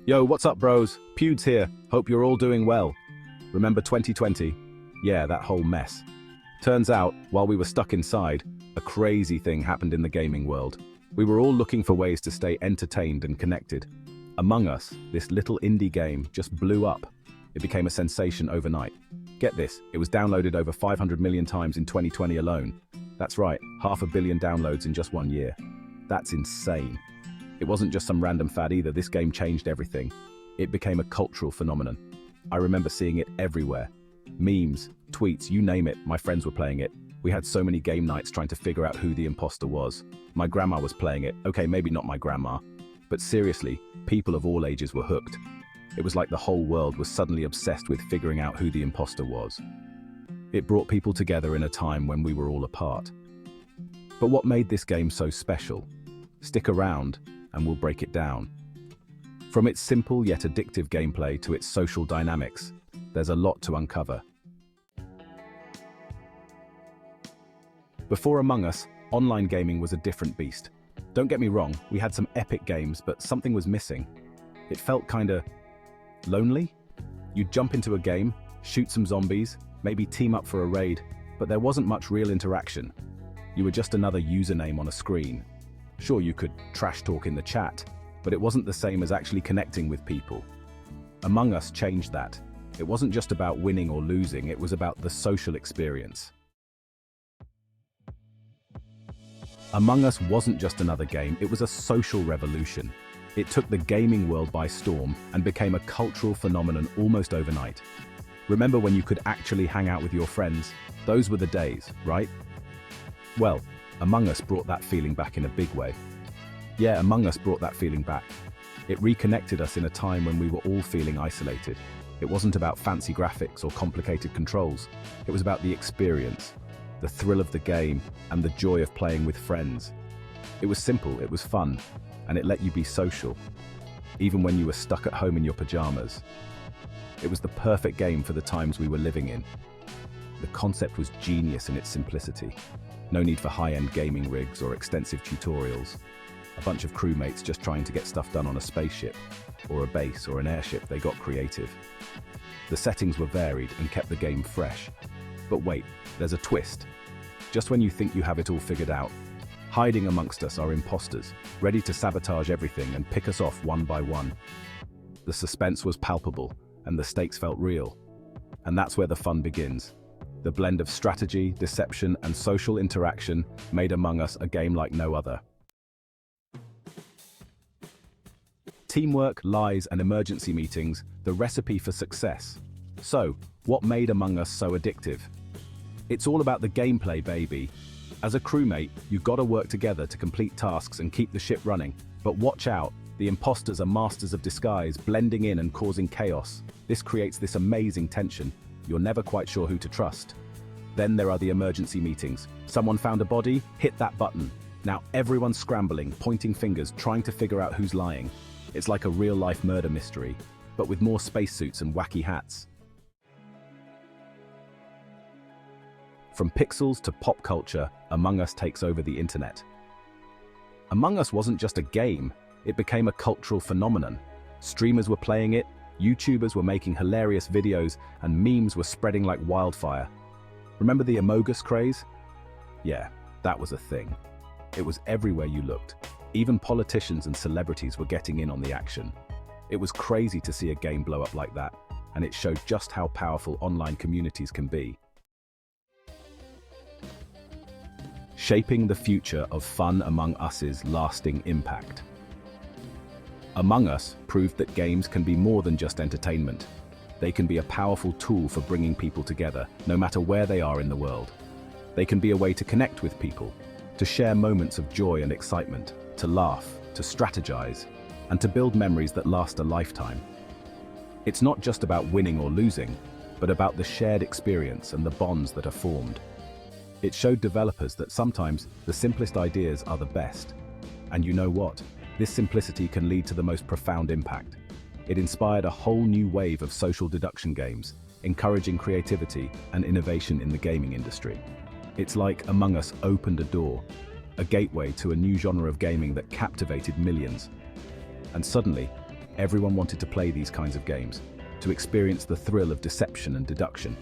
Yo, what's up, bros? Pewds here. Hope you're all doing well. Remember 2020? Yeah, that whole mess. Turns out, while we were stuck inside, a crazy thing happened in the gaming world. We were all looking for ways to stay entertained and connected. Among Us, this little indie game, just blew up. It became a sensation overnight. Get this, it was downloaded over 500 million times in 2020 alone. That's right, 500 million downloads in just 1 year. That's insane. It wasn't just some random fad either, this game changed everything. It became a cultural phenomenon. I remember seeing it everywhere. Memes, tweets, you name it, my friends were playing it. We had so many game nights trying to figure out who the imposter was. My grandma was playing it. Okay, maybe not my grandma. But seriously, people of all ages were hooked. It was like the whole world was suddenly obsessed with figuring out who the imposter was. It brought people together in a time when we were all apart. But what made this game so special? Stick around, and we'll break it down. From its simple yet addictive gameplay to its social dynamics, there's a lot to uncover. Before Among Us, online gaming was a different beast. Don't get me wrong, we had some epic games, but something was missing. It felt kinda lonely. You'd jump into a game, shoot some zombies, maybe team up for a raid, but there wasn't much real interaction. You were just another username on a screen. Sure, you could trash talk in the chat, but it wasn't the same as actually connecting with people. Among Us changed that. It wasn't just about winning or losing, it was about the social experience. Among Us wasn't just another game, it was a social revolution. It took the gaming world by storm and became a cultural phenomenon almost overnight. Remember when you could actually hang out with your friends? Those were the days, right? Well, Among Us brought that feeling back in a big way. Yeah, Among Us brought that feeling back. It reconnected us in a time when we were all feeling isolated. It wasn't about fancy graphics or complicated controls. It was about the experience, the thrill of the game, and the joy of playing with friends. It was simple, it was fun, and it let you be social, even when you were stuck at home in your pajamas. It was the perfect game for the times we were living in. The concept was genius in its simplicity. No need for high-end gaming rigs or extensive tutorials. A bunch of crewmates just trying to get stuff done on a spaceship, or a base, or an airship. They got creative. The settings were varied and kept the game fresh. But wait, there's a twist. Just when you think you have it all figured out, hiding amongst us are imposters, ready to sabotage everything and pick us off one by one. The suspense was palpable, and the stakes felt real. And that's where the fun begins. The blend of strategy, deception, and social interaction made Among Us a game like no other. Teamwork, lies, and emergency meetings, the recipe for success. So, what made Among Us so addictive? It's all about the gameplay, baby. As a crewmate, you've got to work together to complete tasks and keep the ship running. But watch out, the imposters are masters of disguise, blending in and causing chaos. This creates this amazing tension. You're never quite sure who to trust. Then there are the emergency meetings. Someone found a body, hit that button. Now everyone's scrambling, pointing fingers, trying to figure out who's lying. It's like a real-life murder mystery, but with more spacesuits and wacky hats. From pixels to pop culture, Among Us takes over the internet. Among Us wasn't just a game, it became a cultural phenomenon. Streamers were playing it, YouTubers were making hilarious videos, and memes were spreading like wildfire. Remember the Among Us craze? Yeah, that was a thing. It was everywhere you looked. Even politicians and celebrities were getting in on the action. It was crazy to see a game blow up like that, and it showed just how powerful online communities can be. Shaping the future of fun Among Us's lasting impact. Among Us proved that games can be more than just entertainment. They can be a powerful tool for bringing people together, no matter where they are in the world. They can be a way to connect with people, to share moments of joy and excitement, to laugh, to strategize, and to build memories that last a lifetime. It's not just about winning or losing, but about the shared experience and the bonds that are formed. It showed developers that sometimes the simplest ideas are the best. And you know what? This simplicity can lead to the most profound impact. It inspired a whole new wave of social deduction games, encouraging creativity and innovation in the gaming industry. It's like Among Us opened a door, a gateway to a new genre of gaming that captivated millions. And suddenly, Everyone wanted to play these kinds of games, to experience the thrill of deception and deduction.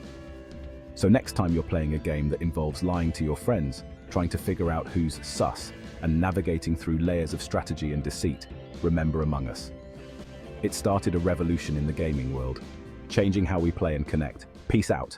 So next time you're playing a game that involves lying to your friends, trying to figure out who's sus, and navigating through layers of strategy and deceit, remember Among Us. It started a revolution in the gaming world, changing how we play and connect. Peace out.